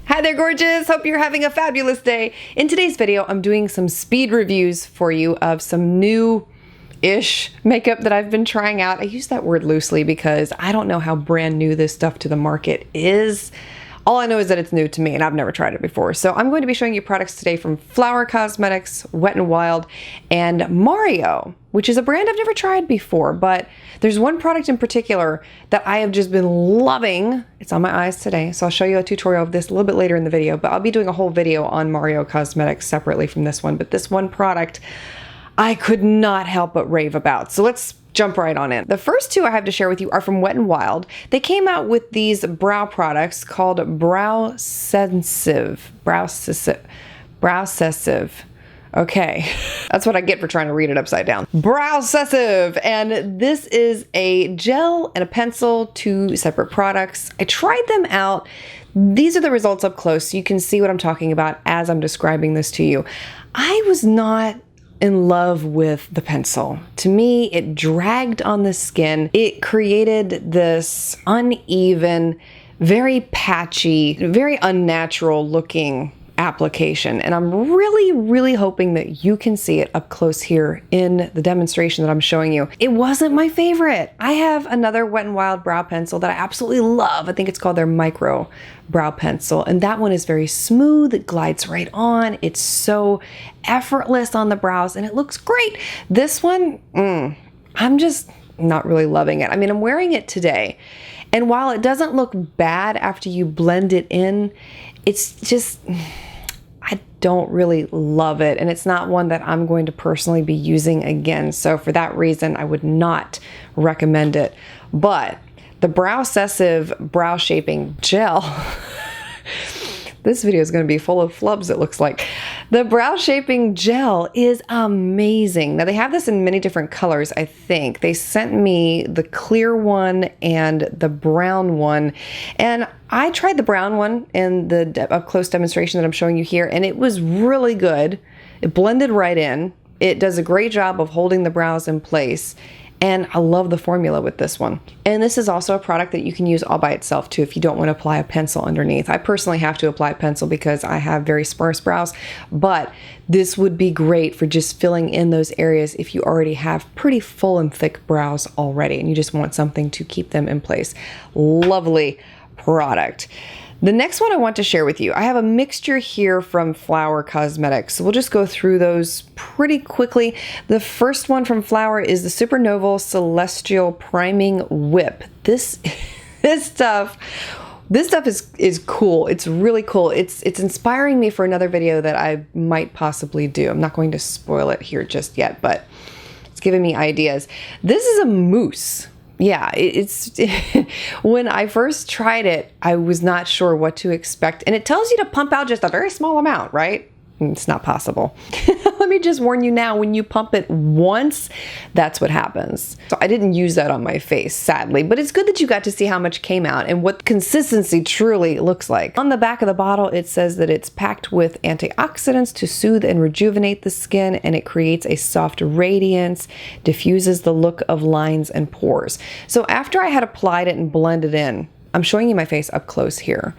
Hi there, gorgeous! Hope you're having a fabulous day. In today's video, I'm doing some speed reviews for you of some new-ish makeup that I've been trying out. I use that word loosely because I don't know how brand new this stuff to the market is. All I know is that it's new to me and I've never tried it before. So I'm going to be showing you products today from Flower Cosmetics, Wet n Wild, and Mario, which is a brand I've never tried before, but there's one product in particular that I have just been loving. It's on my eyes today, so I'll show you a tutorial of this a little bit later in the video, but I'll be doing a whole video on Mario Cosmetics separately from this one, but this one product I could not help but rave about. So let's jump right on in. The first two I have to share with you are from Wet n Wild. They came out with these brow products called Brow Sensitive. Okay, that's what I get for trying to read it upside down. Browsessive, and this is a gel and a pencil, two separate products. I tried them out. These are the results up close, so you can see what I'm talking about as I'm describing this to you. I was not in love with the pencil. To me, it dragged on the skin. It created this uneven, very patchy, very unnatural looking application. And I'm really hoping that you can see it up close here in the demonstration that I'm showing you. It wasn't my favorite. I have another Wet n Wild brow pencil that I absolutely love. I think it's called their Micro Brow Pencil. And that one is very smooth. It glides right on. It's so effortless on the brows and it looks great. This one, I'm just not really loving it. I mean, I'm wearing it today. And while it doesn't look bad after you blend it in, it's just, I don't really love it, and it's not one that I'm going to personally be using again. So for that reason, I would not recommend it. But the Browsessive Brow Shaping Gel, this video is going to be full of flubs, it looks like. The Brow Shaping Gel is amazing. Now they have this in many different colors, I think. They sent me the clear one and the brown one. And I tried the brown one in the up-close demonstration that I'm showing you here, and it was really good. It blended right in. It does a great job of holding the brows in place. And I love the formula with this one. And this is also a product that you can use all by itself too if you don't want to apply a pencil underneath. I personally have to apply a pencil because I have very sparse brows, but this would be great for just filling in those areas if you already have pretty full and thick brows already and you just want something to keep them in place. Lovely product. The next one I want to share with you, I have a mixture here from Flower Cosmetics. So we'll just go through those pretty quickly. The first one from Flower is the Supernova Celestial Priming Whip. This stuff is cool. It's really cool. It's inspiring me for another video that I might possibly do. I'm not going to spoil it here just yet, but it's giving me ideas. This is a mousse. Yeah, it's when I first tried it, I was not sure what to expect. And it tells you to pump out just a very small amount, right? It's not possible. Let me just warn you now, when you pump it once, that's what happens. So I didn't use that on my face, sadly, but it's good that you got to see how much came out and what consistency truly looks like. On the back of the bottle, it says that it's packed with antioxidants to soothe and rejuvenate the skin, and it creates a soft radiance, diffuses the look of lines and pores. So after I had applied it and blended in, I'm showing you my face up close here.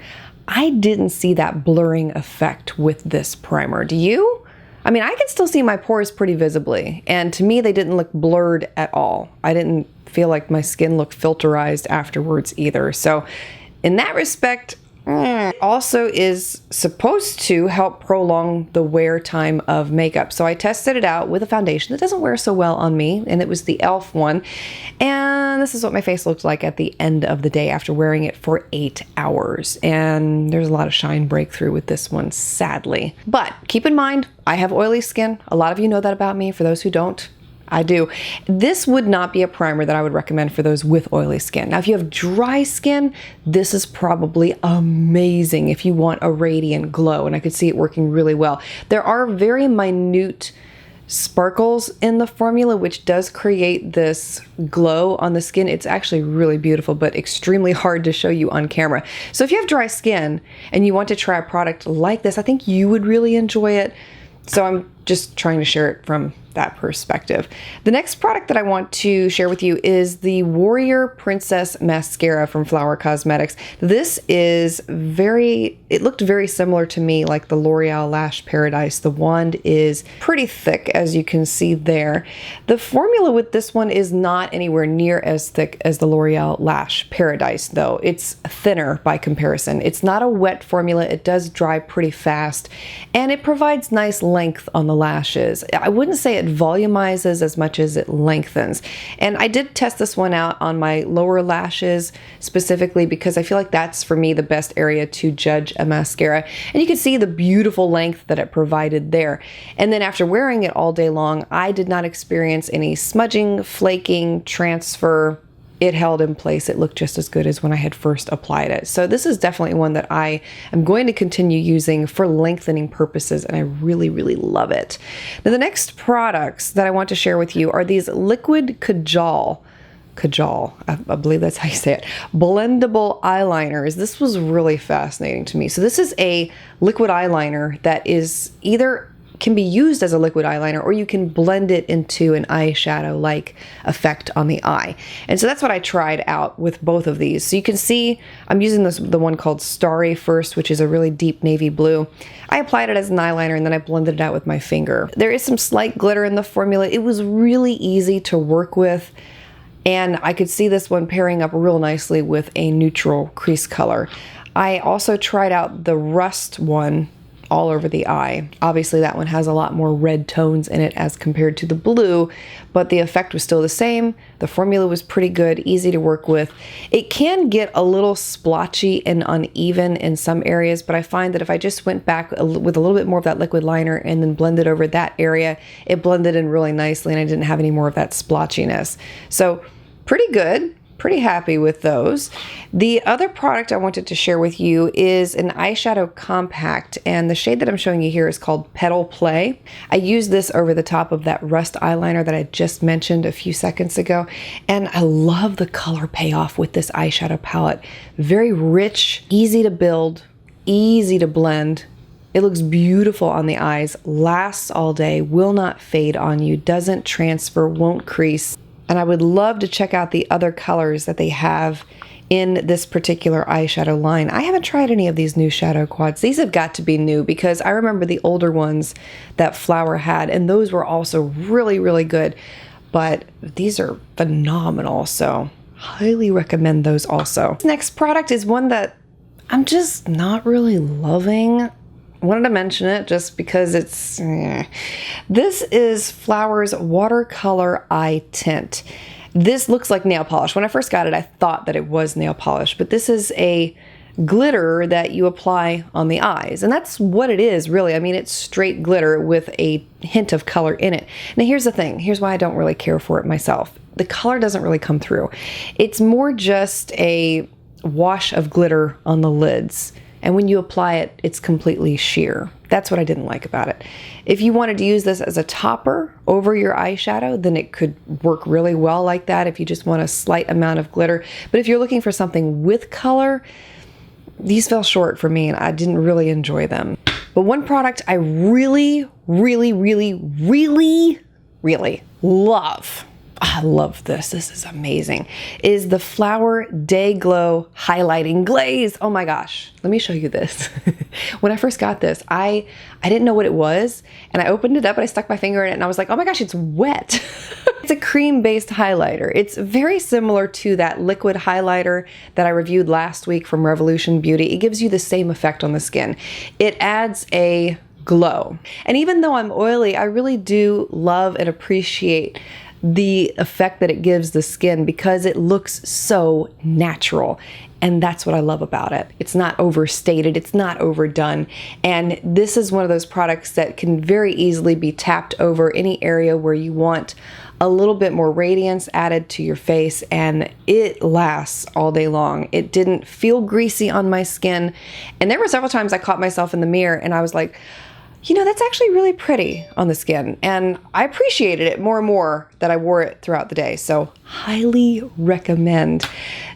I didn't see that blurring effect with this primer. Do you? I mean, I can still see my pores pretty visibly, and to me, they didn't look blurred at all. I didn't feel like my skin looked filterized afterwards either. So in that respect, also is supposed to help prolong the wear time of makeup. So I tested it out with a foundation that doesn't wear so well on me, and it was the e.l.f. one. And this is what my face looked like at the end of the day after wearing it for 8 hours. And there's a lot of shine breakthrough with this one, sadly. But keep in mind, I have oily skin. A lot of you know that about me. For those who don't, I do. This would not be a primer that I would recommend for those with oily skin. Now, if you have dry skin, this is probably amazing if you want a radiant glow, and I could see it working really well. There are very minute sparkles in the formula, which does create this glow on the skin. It's actually really beautiful, but extremely hard to show you on camera. So if you have dry skin and you want to try a product like this, I think you would really enjoy it. So I'm just trying to share it from that perspective. The next product that I want to share with you is the Warrior Princess Mascara from Flower Cosmetics. This is it looked very similar to me like the L'Oreal Lash Paradise. The wand is pretty thick, as you can see there. The formula with this one is not anywhere near as thick as the L'Oreal Lash Paradise, though. It's thinner by comparison. It's not a wet formula. It does dry pretty fast, and it provides nice length on the lashes. I wouldn't say it volumizes as much as it lengthens. And I did test this one out on my lower lashes specifically because I feel like that's for me the best area to judge a mascara. And you can see the beautiful length that it provided there. And then after wearing it all day long, I did not experience any smudging, flaking, transfer. It held in place. It looked just as good as when I had first applied it. So this is definitely one that I am going to continue using for lengthening purposes, and I really, really love it. Now, the next products that I want to share with you are these liquid kajal, I believe that's how you say it, blendable eyeliners. This was really fascinating to me. So this is a liquid eyeliner that is can be used as a liquid eyeliner, or you can blend it into an eyeshadow-like effect on the eye. And so that's what I tried out with both of these. So you can see I'm using the one called Starry first, which is a really deep navy blue. I applied it as an eyeliner and then I blended it out with my finger. There is some slight glitter in the formula. It was really easy to work with, and I could see this one pairing up real nicely with a neutral crease color. I also tried out the Rust one all over the eye. Obviously that one has a lot more red tones in it as compared to the blue, but the effect was still the same. The formula was pretty good, easy to work with. It can get a little splotchy and uneven in some areas, but I find that if I just went back with a little bit more of that liquid liner and then blended over that area, it blended in really nicely and I didn't have any more of that splotchiness. So pretty good. Pretty happy with those. The other product I wanted to share with you is an eyeshadow compact, and the shade that I'm showing you here is called Petal Play. I used this over the top of that Rust eyeliner that I just mentioned a few seconds ago, and I love the color payoff with this eyeshadow palette. Very rich, easy to build, easy to blend. It looks beautiful on the eyes, lasts all day, will not fade on you, doesn't transfer, won't crease. And I would love to check out the other colors that they have in this particular eyeshadow line. I haven't tried any of these new shadow quads. These have got to be new because I remember the older ones that Flower had, and those were also really, really good. But these are phenomenal, so highly recommend those also. Next product is one that I'm just not really loving. Wanted to mention it just because it's This is Flower's Watercolor Eye Tint. This looks like nail polish. When I first got it, I thought that it was nail polish, but this is a glitter that you apply on the eyes, and that's what it is really. I mean, it's straight glitter with a hint of color in it. Now here's the thing, here's why I don't really care for it myself. The color doesn't really come through. It's more just a wash of glitter on the lids. And when you apply it, it's completely sheer. That's what I didn't like about it. If you wanted to use this as a topper over your eyeshadow, then it could work really well like that if you just want a slight amount of glitter. But if you're looking for something with color, these fell short for me and I didn't really enjoy them. But one product I really, really, really, really, really love, I love this, this is amazing, is the Flower Day Glow Highlighting Glaze. Oh my gosh, let me show you this. When I first got this, I didn't know what it was, and I opened it up and I stuck my finger in it and I was like, oh my gosh, it's wet. It's a cream-based highlighter. It's very similar to that liquid highlighter that I reviewed last week from Revolution Beauty. It gives you the same effect on the skin. It adds a glow. And even though I'm oily, I really do love and appreciate the effect that it gives the skin because it looks so natural. And that's what I love about it. It's not overstated, it's not overdone. And this is one of those products that can very easily be tapped over any area where you want a little bit more radiance added to your face, and it lasts all day long. It didn't feel greasy on my skin. And there were several times I caught myself in the mirror and I was like, you know, that's actually really pretty on the skin. And I appreciated it more and more that I wore it throughout the day. So highly recommend.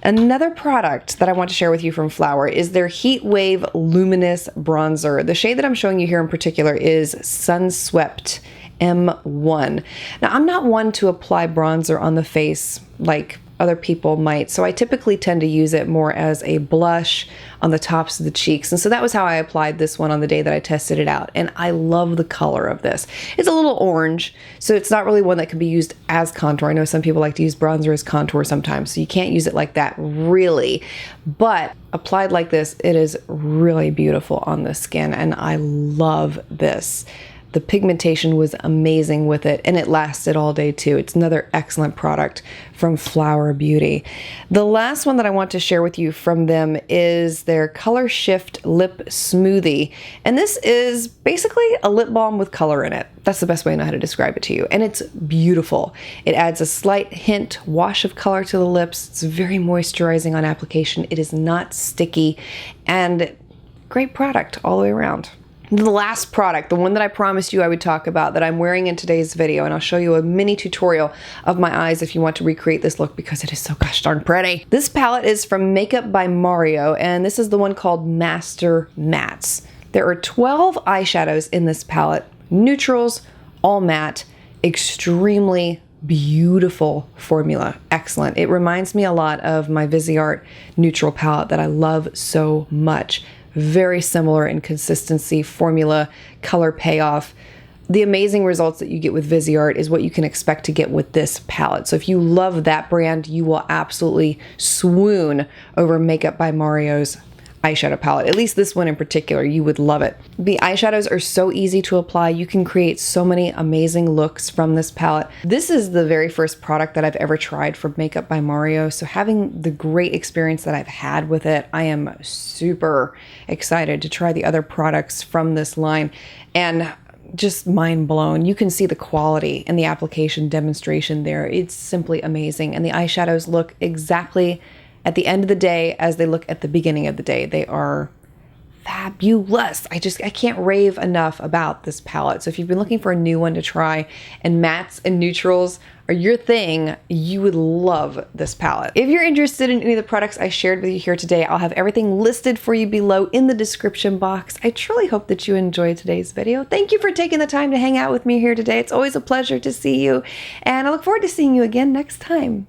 Another product that I want to share with you from Flower is their Heatwave Luminous Bronzer. The shade that I'm showing you here in particular is Sun Swept. M1. Now, I'm not one to apply bronzer on the face like other people might, so I typically tend to use it more as a blush on the tops of the cheeks. And so that was how I applied this one on the day that I tested it out. And I love the color of this. It's a little orange, so it's not really one that can be used as contour. I know some people like to use bronzer as contour sometimes, so you can't use it like that really. But applied like this, it is really beautiful on the skin, and I love this. The pigmentation was amazing with it, and it lasted all day too. It's another excellent product from Flower Beauty. The last one that I want to share with you from them is their Color Shift Lip Smoothie. And this is basically a lip balm with color in it. That's the best way I know how to describe it to you. And it's beautiful. It adds a slight hint, wash of color to the lips. It's very moisturizing on application. It is not sticky, and great product all the way around. The last product, the one that I promised you I would talk about that I'm wearing in today's video, and I'll show you a mini tutorial of my eyes if you want to recreate this look because it is so gosh darn pretty. This palette is from Makeup by Mario, and this is the one called Master Mattes. There are 12 eyeshadows in this palette, neutrals, all matte, extremely beautiful formula. Excellent. It reminds me a lot of my Viseart neutral palette that I love so much. Very similar in consistency, formula, color payoff. The amazing results that you get with Viseart is what you can expect to get with this palette. So if you love that brand, you will absolutely swoon over Makeup by Mario's eyeshadow palette. At least this one in particular, you would love it. The eyeshadows are so easy to apply. You can create so many amazing looks from this palette. This is the very first product that I've ever tried from Makeup by Mario. So having the great experience that I've had with it, I am super excited to try the other products from this line, and just mind blown. You can see the quality in the application demonstration there. It's simply amazing. And the eyeshadows look exactly at the end of the day as they look at the beginning of the day. They are fabulous. I can't rave enough about this palette. So if you've been looking for a new one to try and mattes and neutrals are your thing, you would love this palette. If you're interested in any of the products I shared with you here today, I'll have everything listed for you below in the description box. I truly hope that you enjoyed today's video. Thank you for taking the time to hang out with me here today. It's always a pleasure to see you, and I look forward to seeing you again next time.